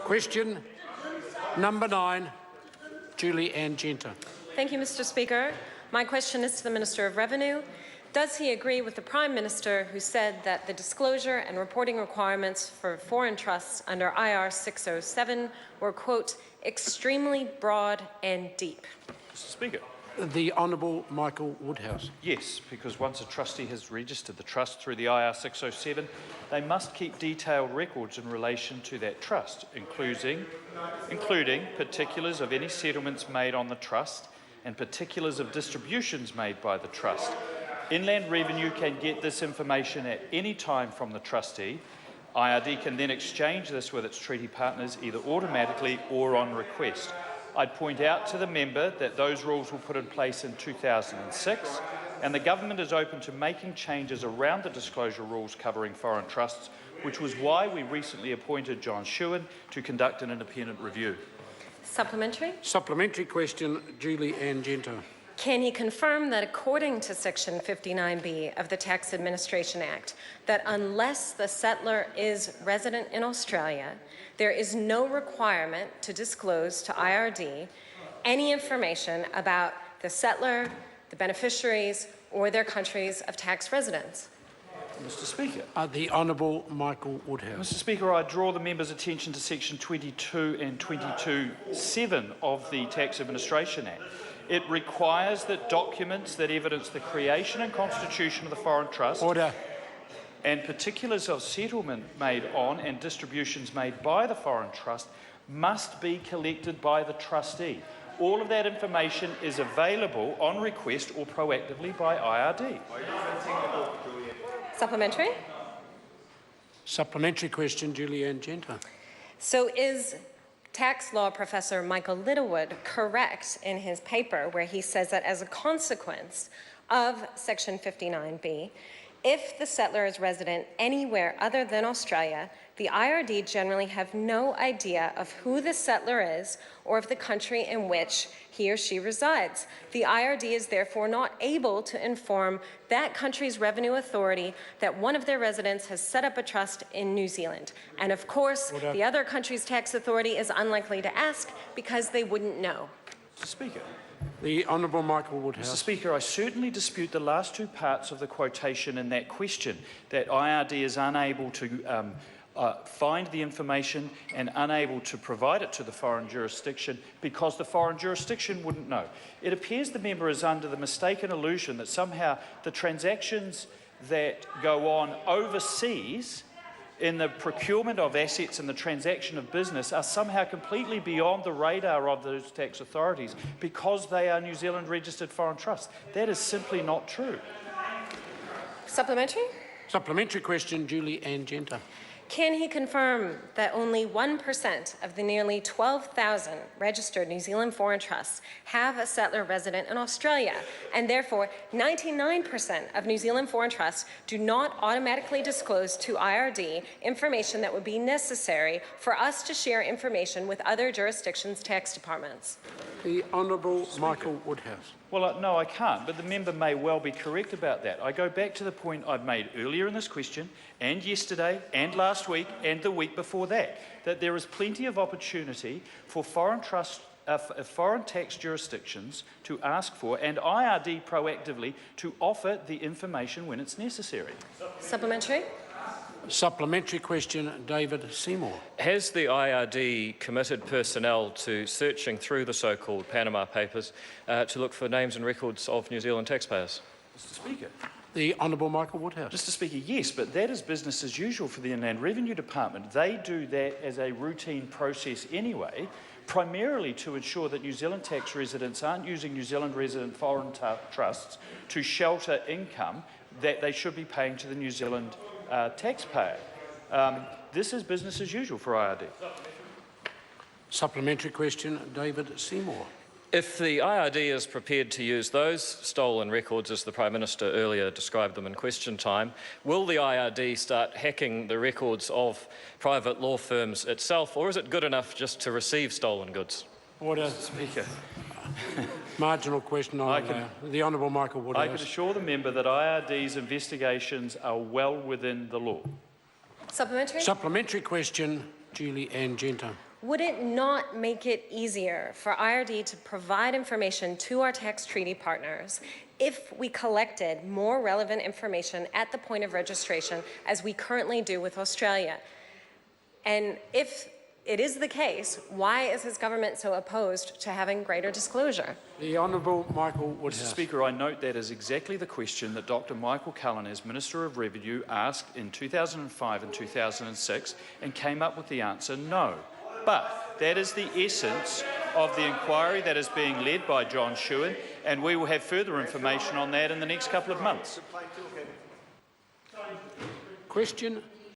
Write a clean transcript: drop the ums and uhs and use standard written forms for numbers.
Question number 9, Julie Ann Genter. Thank you, Mr. Speaker. My question is to the Minister of Revenue. Does he agree with the Prime Minister who said that the disclosure and reporting requirements for foreign trusts under IR 607 were, quote, extremely broad and deep? Mr. Speaker. The Honourable Michael Woodhouse. Yes, because once a trustee has registered the trust through the IR 607, they must keep detailed records in relation to that trust, including particulars of any settlements made on the trust and particulars of distributions made by the trust. Inland Revenue can get this information at any time from the trustee. IRD can then exchange this with its treaty partners either automatically or on request. I'd point out to the member that those rules were put in place in 2006, and the government is open to making changes around the disclosure rules covering foreign trusts, which was why we recently appointed John Shewan to conduct an independent review. Supplementary? Supplementary question, Julie Ann Genter. Can he confirm that according to Section 59B of the Tax Administration Act, that unless the settler is resident in Australia, there is no requirement to disclose to IRD any information about the settler, the beneficiaries, or their countries of tax residence? Mr. Speaker. The Honourable Michael Woodhouse. Mr. Speaker, I draw the member's attention to Section 22 and 22(7) of the Tax Administration Act. It requires that documents that evidence the creation and constitution of the foreign trust and particulars of settlement made on and distributions made by the foreign trust must be collected by the trustee. All of that information is available on request or proactively by IRD. Supplementary? Supplementary question, Julie Ann Genter. So is tax law professor Michael Littlewood correct in his paper where he says that as a consequence of Section 59B, if the settler is resident anywhere other than Australia, the IRD generally have no idea of who the settler is or of the country in which he or she resides. The IRD is therefore not able to inform that country's revenue authority that one of their residents has set up a trust in New Zealand. And of course, the other country's tax authority is unlikely to ask because they wouldn't know. Mr. Speaker. The Honourable Michael Woodhouse. Mr. Speaker, I certainly dispute the last two parts of the quotation in that question, that IRD is unable to find the information and unable to provide it to the foreign jurisdiction because the foreign jurisdiction wouldn't know. It appears the member is under the mistaken illusion that somehow the transactions that go on overseas in the procurement of assets and the transaction of business are somehow completely beyond the radar of those tax authorities because they are New Zealand registered foreign trusts. That is simply not true. Supplementary? Supplementary question, Julie Ann Genter. Can he confirm that only 1% of the nearly 12,000 registered New Zealand foreign trusts have a settler resident in Australia, and therefore 99% of New Zealand foreign trusts do not automatically disclose to IRD information that would be necessary for us to share information with other jurisdictions' tax departments? The Honourable Michael Woodhouse. Well, no, I can't, but the member may well be correct about that. I go back to the point I've made earlier in this question, and yesterday, and last week, and the week before that, that there is plenty of opportunity for foreign tax jurisdictions to ask for, and IRD proactively to offer the information when it's necessary. Supplementary? Supplementary question, David Seymour. Has the IRD committed personnel to searching through the so-called Panama Papers to look for names and records of New Zealand taxpayers? Mr. Speaker. The Honourable Michael Woodhouse. Mr. Speaker, yes, but that is business as usual for the Inland Revenue Department. They do that as a routine process anyway, primarily to ensure that New Zealand tax residents aren't using New Zealand resident foreign trusts to shelter income that they should be paying to the New Zealand taxpayer. This is business as usual for IRD. Supplementary question, David Seymour. If the IRD is prepared to use those stolen records, as the Prime Minister earlier described them in question time, will the IRD start hacking the records of private law firms itself, or is it good enough just to receive stolen goods? Order. Speaker. Marginal question. The Honourable Michael Woodhouse. I can assure the member that IRD's investigations are well within the law. Supplementary? Supplementary question, Julie Ann Genter. would it not make it easier for IRD to provide information to our tax treaty partners if we collected more relevant information at the point of registration as we currently do with Australia? And if it is the case, why is his government so opposed to having greater disclosure? The Honourable Michael Mr. Woodhouse. Speaker, I note that is exactly the question that Dr. Michael Cullen, as Minister of Revenue, asked in 2005 and 2006 and came up with the answer no. But that is the essence of the inquiry that is being led by John Shewan, and we will have further information on that in the next couple of months. Question